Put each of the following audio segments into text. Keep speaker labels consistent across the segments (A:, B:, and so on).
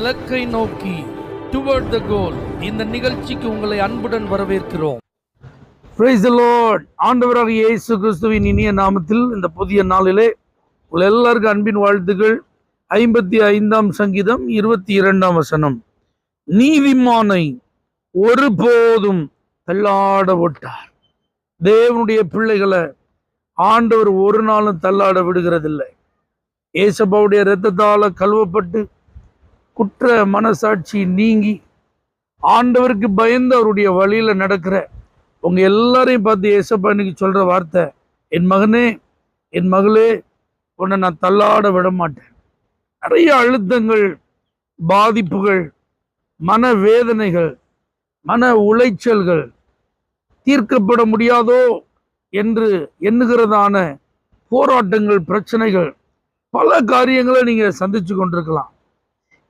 A: இலக்கை நோக்கி டுவர்ட் த கோல். இந்த நிகழ்ச்சிக்கு உங்களை அன்புடன் வரவேற்கிறோம். Praise the Lord. ஆண்டவராக இயேசு கிறிஸ்துவின் இனிய நாமத்தில் இந்த புதிய நாளிலே உங்கள் எல்லாருக்கும் அன்பின் வாழ்த்துக்கள். 55ஆம் சங்கீதம் 22ஆம் வசனம். நீதிமானை ஒருபோதும் தள்ளாட விட்டார். தேவனுடைய பிள்ளைகளை ஆண்டவர் ஒரு நாளும் தள்ளாட விடுகிறதில்லை. ஏசப்பாவுடைய இரத்தத்தால கழுவப்பட்டு குற்ற மனசாட்சி நீங்கி ஆண்டவருக்கு பயந்து அவருடைய வழியில நடக்கிற உங்க எல்லாரையும் பார்த்து ஏசப்பா இன்னைக்கு சொல்ற வார்த்தை, என் மகனே என் மகளே, உன்னை நான் தள்ளாட விட மாட்டேன். நிறைய அழுத்தங்கள், பாதிப்புகள், மன வேதனைகள், மன உளைச்சல்கள், தீர்க்கப்பட முடியாதோ என்று எண்ணுகிறதான போராட்டங்கள், பிரச்சனைகள், பல காரியங்களை நீங்க சந்திச்சு கொண்டிருக்கலாம்.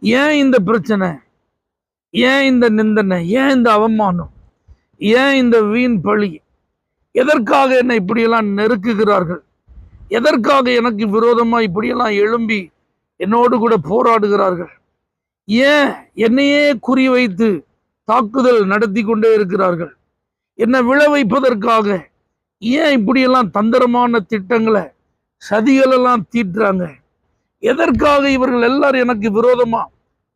A: ஏன் இந்த பிரச்சனை, ஏன் இந்த நிந்தனை, ஏன் இந்த அவமானம், ஏன் இந்த வீண் பழி, எதற்காக என்னை இப்படியெல்லாம் நெருக்குகிறார்கள், எதற்காக எனக்கு விரோதமா இப்படியெல்லாம் எழும்பி என்னோடு கூட போராடுகிறார்கள், ஏன் என்னையே குறி வைத்து தாக்குதல் நடத்தி கொண்டே இருக்கிறார்கள், என்னை விழ வைப்பதற்காக ஏன் இப்படியெல்லாம் தந்திரமான திட்டங்களை சதிகளெல்லாம் தீட்டுறாங்க, எதற்காக இவர்கள் எல்லாரும் எனக்கு விரோதமா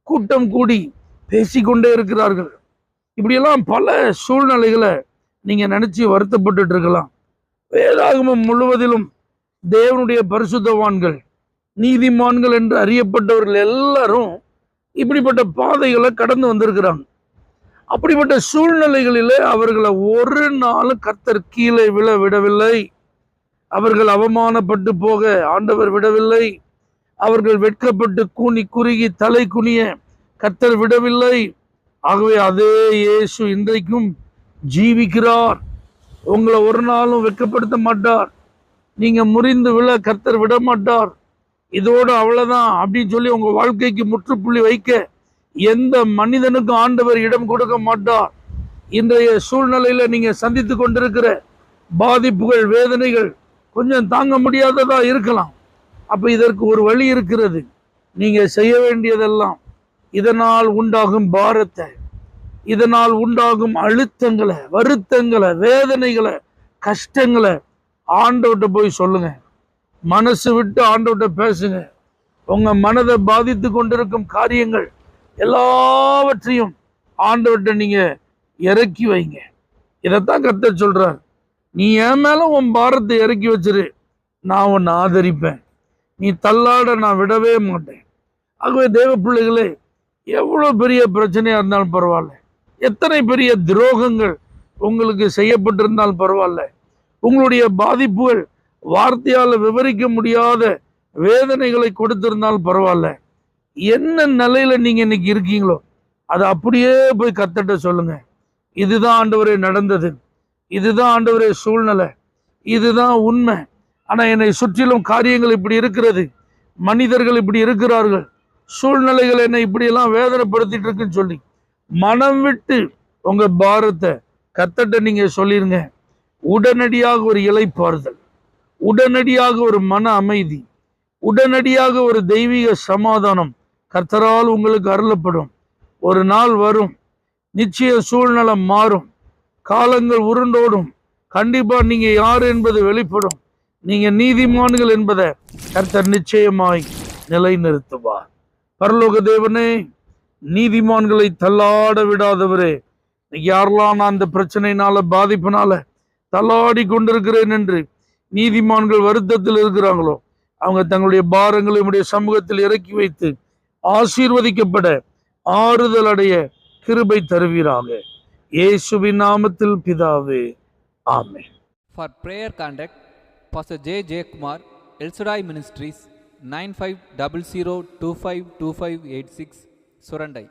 A: கூட்டம் கூடி பேசிக்கொண்டே இருக்கிறார்கள். இப்படியெல்லாம் பல சூழ்நிலைகளை நீங்க நினைச்சு வருத்தப்பட்டு இருக்கலாம். வேதாகமம் முழுவதிலும் தேவனுடைய பரிசுத்தவான்கள், நீதிமான்கள் என்று அறியப்பட்டவர்கள் எல்லாரும் இப்படிப்பட்ட பாதைகளை கடந்து வந்திருக்கிறாங்க. அப்படிப்பட்ட சூழ்நிலைகளிலே அவர்களை ஒரு நாள் கர்த்தர் கீழே விழ விடவில்லை. அவர்கள் அவமானப்பட்டு போக ஆண்டவர் விடவில்லை. அவர்கள் வெட்கப்பட்டு கூனி குறுகி தலை குனிய கர்த்தர் விடவில்லை. ஆகவே அதே இயேசு இன்றைக்கும் ஜீவிக்கிறார். உங்களை ஒரு நாளும் வெட்கப்படுத்த மாட்டார். நீங்க முறிந்து விழ கர்த்தர் விட மாட்டார். இதோடு அவ்வளவுதான் அப்படின்னு சொல்லி உங்க வாழ்க்கைக்கு முற்றுப்புள்ளி வைக்க எந்த மனிதனுக்கும் ஆண்டவர் இடம் கொடுக்க மாட்டார். இன்றைய சூழ்நிலையில நீங்க சந்தித்து கொண்டிருக்கிற பாதிப்புகள், வேதனைகள் கொஞ்சம் தாங்க முடியாததா இருக்கலாம். அப்ப இதற்கு ஒரு வழி இருக்கிறது. நீங்க செய்ய வேண்டியதெல்லாம் இதனால் உண்டாகும் பாரத்தை, இதனால் உண்டாகும் அழுத்தங்களை, வருத்தங்களை, வேதனைகளை, கஷ்டங்களை ஆண்டவர்கிட்ட போய் சொல்லுங்க. மனசு விட்டு ஆண்டவர்கிட்ட பேசுங்க. உங்க மனதை பாதித்து கொண்டிருக்கும் காரியங்கள் எல்லாவற்றையும் ஆண்டவர்கிட்ட நீங்க இறக்கி வைங்க. இதைத்தான் கர்த்தர் சொல்றார். நீ என் மேல உன் பாரத்தை இறக்கி வச்சிரு, நான் உன்னை ஆதரிப்பேன். நீ தள்ளாட நான் விடவே மாட்டேன். ஆகவே தேவ பிள்ளைகளே, எவ்வளவு பெரிய பிரச்சனையா இருந்தாலும் பரவாயில்ல, எத்தனை பெரிய துரோகங்கள் உங்களுக்கு செய்யப்பட்டிருந்தாலும் பரவாயில்ல, உங்களுடைய பாதிப்புகள் வார்த்தையால விவரிக்க முடியாத வேதனைகளை கொடுத்திருந்தாலும் பரவாயில்ல, என்ன நிலையில நீங்க இன்னைக்கு இருக்கீங்களோ அதை அப்படியே போய் கர்த்தர்ட்ட சொல்லுங்க. இதுதான் ஆண்டவரே நடந்தது, இதுதான் ஆண்டவரே சூழ்நிலை, இதுதான் உண்மை. ஆனா என்னை சுற்றிலும் காரியங்கள் இப்படி இருக்கிறது, மனிதர்கள் இப்படி இருக்கிறார்கள், சூழ்நிலைகள் என்னை இப்படியெல்லாம் வேதனைப்படுத்திட்டு இருக்குன்னு சொல்லி மனம் விட்டு உங்க பாரத்தை கர்த்தர்ட்ட நீங்க சொல்லிருங்க. உடனடியாக ஒரு இளைப்பாறுதல், உடனடியாக ஒரு மன அமைதி, உடனடியாக ஒரு தெய்வீக சமாதானம் கர்த்தரால் உங்களுக்கு அருளப்படும். ஒரு நாள் வரும், நிச்சய சூழ்நிலை மாறும், காலங்கள் உருண்டோடும், கண்டிப்பா நீங்க யார் என்பது வெளிப்படும். நீங்க நீதிமான்கள் என்பதை கர்த்தர் நிச்சயமாய் நிலைநிறுத்துவார். பரலோக தேவனே, நீதிமான்களை தள்ளாட விடாதவரே, யாரெல்லாம் நான் அந்த பிரச்சனையினால பாதிப்பினால தள்ளாடி கொண்டிருக்கிறேன் என்று நீதிமான்கள் வருத்தத்தில் இருக்கிறாங்களோ அவங்க தங்களுடைய பாரங்களை உம்முடைய சமூகத்தில் இறக்கி வைத்து ஆசீர்வதிக்கப்பட, ஆறுதல் அடைய கிருபை தருவீராக. இயேசுவின் நாமத்தில் பிதாவே, ஆமென்.
B: For prayer contact, Pastor J. J. Kumar, El Shaddai Ministries, 9500252586, Surandai.